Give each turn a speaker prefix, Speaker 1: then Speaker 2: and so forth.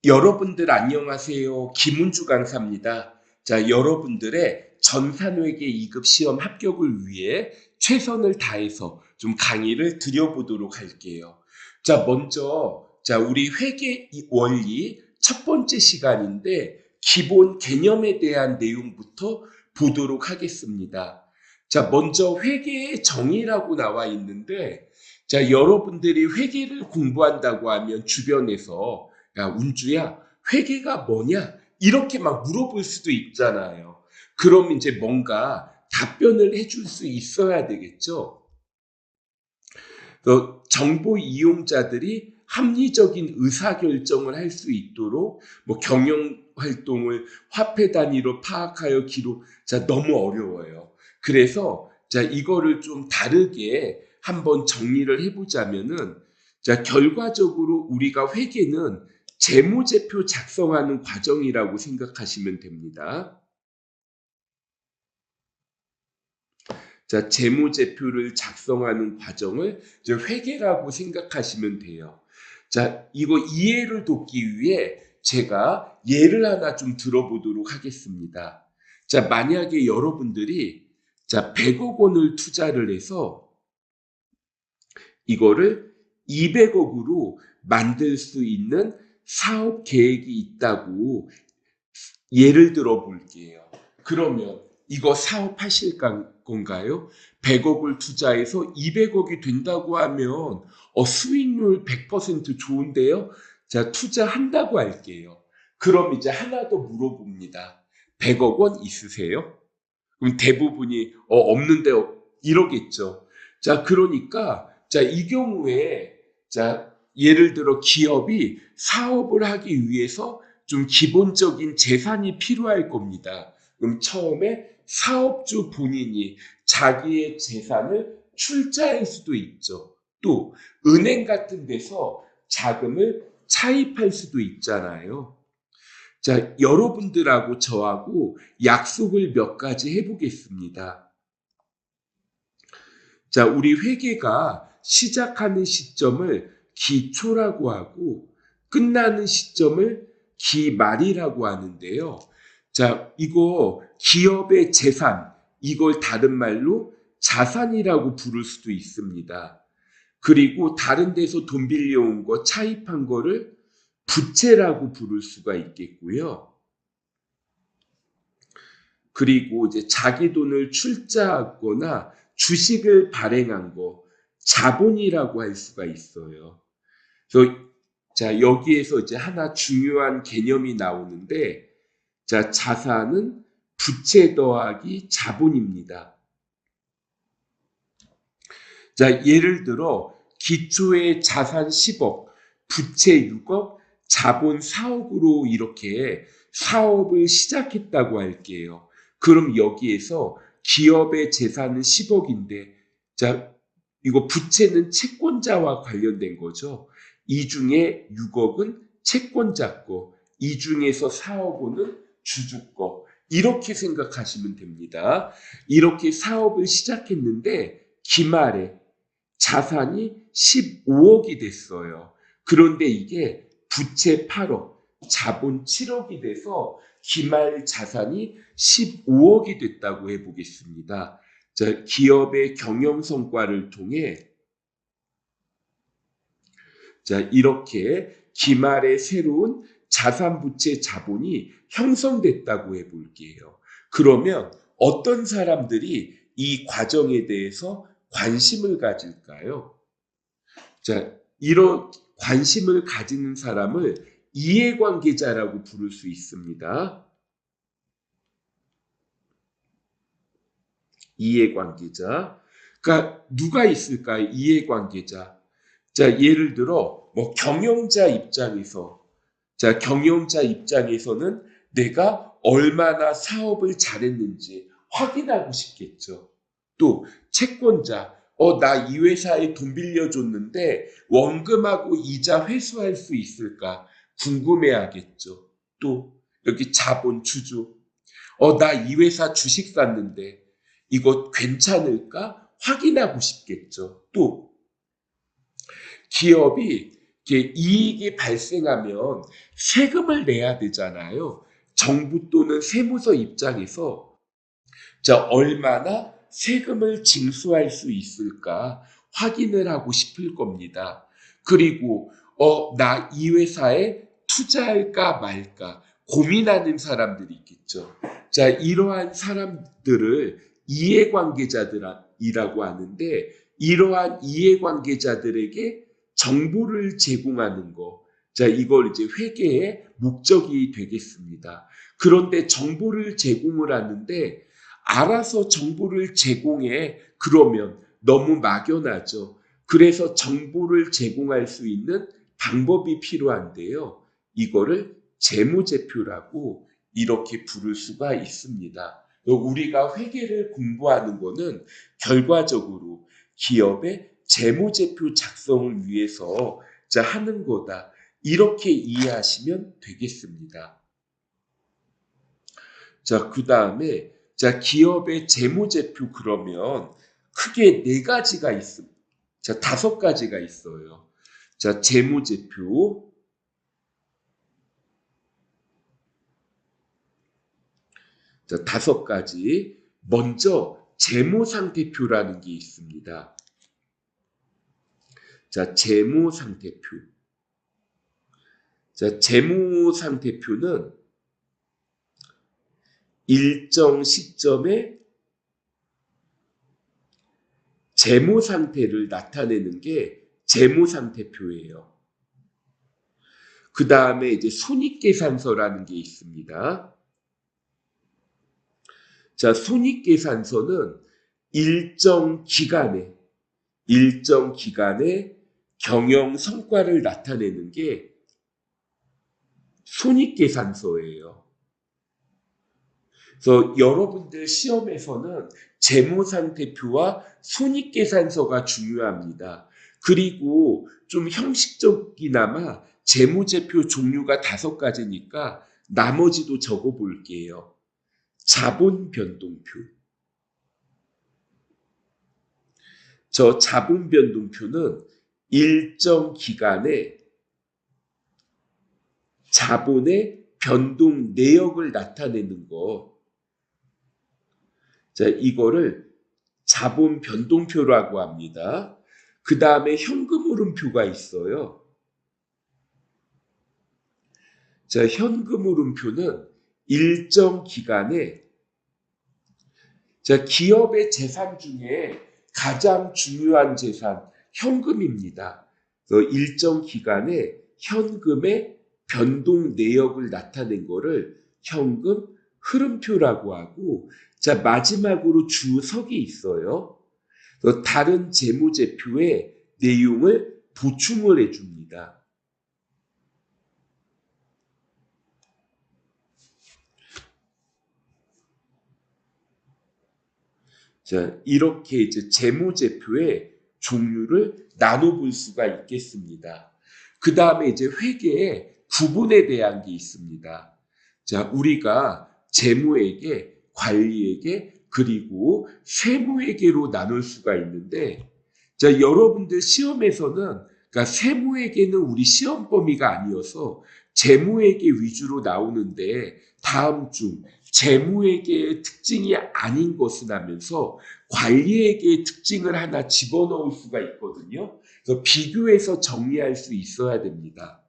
Speaker 1: 여러분들 안녕하세요. 김은주 강사입니다. 자, 여러분들의 전산회계 2급 시험 합격을 위해 최선을 다해서 좀 강의를 드려보도록 할게요. 자, 먼저, 우리 회계 원리 첫 번째 시간인데 기본 개념에 대한 내용부터 보도록 하겠습니다. 자, 먼저 회계의 정의라고 나와 있는데, 자, 여러분들이 회계를 공부한다고 하면 주변에서 야, 운주야, 회계가 뭐냐? 이렇게 막 물어볼 수도 있잖아요. 그럼 이제 뭔가 답변을 해줄 수 있어야 되겠죠. 정보 이용자들이 합리적인 의사결정을 할 수 있도록 뭐 경영 활동을 화폐 단위로 파악하여 기록. 자, 너무 어려워요. 그래서 자, 이거를 좀 다르게 한번 정리를 해보자면은, 자, 결과적으로 우리가 회계는 재무제표 작성하는 과정이라고 생각하시면 됩니다. 자, 재무제표를 작성하는 과정을 이제 회계라고 생각하시면 돼요. 자, 이거 이해를 돕기 위해 제가 예를 하나 좀 들어보도록 하겠습니다. 자, 만약에 여러분들이 100억 원을 투자를 해서 이거를 200억으로 만들 수 있는 사업 계획이 있다고 예를 들어 볼게요. 그러면 이거 사업하실 건가요? 100억을 투자해서 200억이 된다고 하면 수익률 100% 좋은데요? 자, 투자한다고 할게요. 그럼 이제 하나 더 물어봅니다. 100억 원 있으세요? 그럼 대부분이 없는데요. 이러겠죠. 자, 그러니까 이 경우에 예를 들어 기업이 사업을 하기 위해서 좀 기본적인 재산이 필요할 겁니다. 그럼 처음에 사업주 본인이 자기의 재산을 출자할 수도 있죠. 또 은행 같은 데서 자금을 차입할 수도 있잖아요. 자, 여러분들하고 저하고 약속을 몇 가지 해보겠습니다. 자, 우리 회계가 시작하는 시점을 기초라고 하고 끝나는 시점을 기말이라고 하는데요. 자, 이거 기업의 재산, 이걸 다른 말로 자산이라고 부를 수도 있습니다. 그리고 다른 데서 돈 빌려온 거, 차입한 거를 부채라고 부를 수가 있겠고요. 그리고 이제 자기 돈을 출자하거나 주식을 발행한 거, 자본이라고 할 수가 있어요. 그래서 여기에서 이제 하나 중요한 개념이 나오는데, 자산은 부채 더하기 자본입니다. 자, 예를 들어 기초의 자산 10억, 부채 6억, 자본 4억으로 이렇게 사업을 시작했다고 할게요. 그럼 여기에서 기업의 재산은 10억인데, 자, 이거 부채는 채권자와 관련된 거죠. 이 중에 6억은 채권자 거, 이 중에서 4억 원은 주주 거. 이렇게 생각하시면 됩니다. 이렇게 사업을 시작했는데 기말에 자산이 15억이 됐어요. 그런데 이게 부채 8억, 자본 7억이 돼서 기말 자산이 15억이 됐다고 해보겠습니다. 자, 기업의 경영 성과를 통해 이렇게 기말의 새로운 자산, 부채, 자본이 형성됐다고 해볼게요. 그러면 어떤 사람들이 이 과정에 대해서 관심을 가질까요? 자, 이런 관심을 가지는 사람을 이해관계자라고 부를 수 있습니다. 이해관계자. 그러니까 누가 있을까요? 이해관계자. 자, 예를 들어 뭐 경영자 입장에서는 내가 얼마나 사업을 잘했는지 확인하고 싶겠죠. 또 채권자, 나 이 회사에 돈 빌려줬는데 원금하고 이자 회수할 수 있을까 궁금해하겠죠. 또 여기 자본 주주, 나 이 회사 주식 샀는데 이거 괜찮을까 확인하고 싶겠죠. 또 기업이 이렇게 이익이 발생하면 세금을 내야 되잖아요. 정부 또는 세무서 입장에서 자, 얼마나 세금을 징수할 수 있을까 확인을 하고 싶을 겁니다. 그리고 나 이 회사에 투자할까 말까 고민하는 사람들이 있겠죠. 자, 이러한 사람들을 이해관계자들이라고 하는데 이러한 이해관계자들에게 정보를 제공하는 거. 자, 이걸 이제 회계의 목적이 되겠습니다. 그런데 정보를 제공을 하는데 알아서 정보를 제공해. 그러면 너무 막연하죠. 그래서 정보를 제공할 수 있는 방법이 필요한데요. 이거를 재무제표라고 이렇게 부를 수가 있습니다. 우리가 회계를 공부하는 거는 결과적으로 기업의 재무제표 작성을 위해서 하는 거다. 이렇게 이해하시면 되겠습니다. 자, 그 다음에 기업의 재무제표 그러면 크게 4가지가 있습니다. 자, 5가지가 있어요. 자, 재무제표. 자, 5가지. 먼저 재무상태표라는 게 있습니다. 자, 재무상태표. 자, 재무상태표는 일정 시점에 재무 상태를 나타내는 게 재무상태표예요. 그 다음에 이제 손익계산서라는 게 있습니다. 자, 손익계산서는 일정 기간에 경영 성과를 나타내는 게 손익계산서예요. 그래서 여러분들 시험에서는 재무상태표와 손익계산서가 중요합니다. 그리고 좀 형식적이나마 재무제표 종류가 5가지니까 나머지도 적어볼게요. 자본변동표. 저 자본변동표는 일정 기간에 자본의 변동 내역을 나타내는 거. 자, 이거를 자본 변동표라고 합니다. 그 다음에 현금 흐름표가 있어요. 자, 현금 흐름표는 일정 기간에 기업의 재산 중에 가장 중요한 재산, 현금입니다. 일정 기간에 현금의 변동 내역을 나타낸 거를 현금 흐름표라고 하고, 자, 마지막으로 주석이 있어요. 다른 재무제표의 내용을 보충을 해줍니다. 자, 이렇게 이제 재무제표의 종류를 나눠볼 수가 있겠습니다. 그 다음에 이제 회계의 구분에 대한 게 있습니다. 자, 우리가 재무회계, 관리회계, 그리고 세무회계로 나눌 수가 있는데, 자, 여러분들 시험에서는, 그러니까 세무회계는 우리 시험 범위가 아니어서 재무회계 위주로 나오는데, 다음 중 재무회계의 특징이 아닌 것은 하면서 관리회계의 특징을 하나 집어넣을 수가 있거든요. 그래서 비교해서 정리할 수 있어야 됩니다.